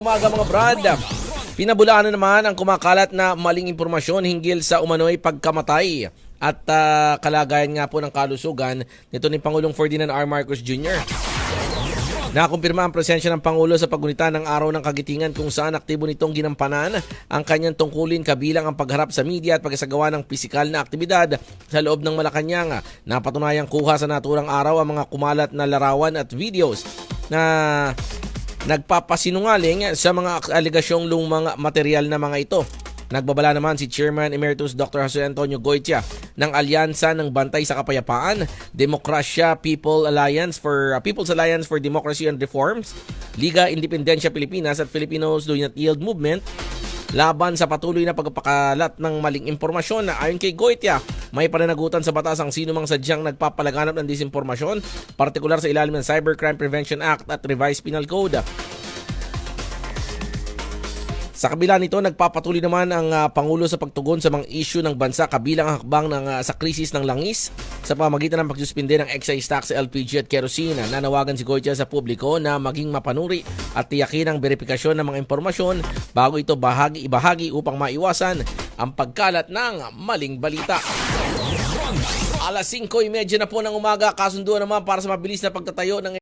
Umaga mga brad, pinabulaan na naman ang kumakalat na maling impormasyon hinggil sa umano'y pagkamatay at kalagayan nga po ng kalusugan nito ni Pangulong Ferdinand R. Marcos Jr. Nakumpirma ang presensya ng Pangulo sa paggunita ng Araw ng Kagitingan kung saan aktibo nitong ginampanan ang kanyang tungkulin kabilang ang pagharap sa media at pagsasagawa ng pisikal na aktibidad sa loob ng Malacanang. Napatunayang kuha sa naturang araw ang mga kumalat na larawan at videos na nagpapasinungaling sa mga alegasyong lumang material na mga ito. Nagbabala naman si Chairman Emeritus Dr. Jose Antonio Goytia ng Alyansa ng Bantay sa Kapayapaan, Demokrasya People's Alliance for Democracy and Reforms, Liga Independencia Pilipinas at Filipinos Do Not Yield Movement laban sa patuloy na pagpapakalat ng maling impormasyon. Ayon kay Goytia, may pananagutan sa batas ang sinumang sadyang nagpapalaganap ng disinformasyon, partikular sa ilalim ng Cybercrime Prevention Act at Revised Penal Code. Sa kabila nito, nagpapatuloy naman ang Pangulo sa pagtugon sa mga issue ng bansa kabilang ang hakbang sa krisis ng langis sa pamamagitan ng pagsuspinde ng excise tax sa LPG at kerosene. Nanawagan si Goytia sa publiko na maging mapanuri at tiyakin ang verifikasyon ng mga impormasyon bago ito ibahagi upang maiwasan ang pagkalat ng maling balita. Alas 5:30 na po ng umaga, kasunduan naman para sa mabilis na pagtatayo ng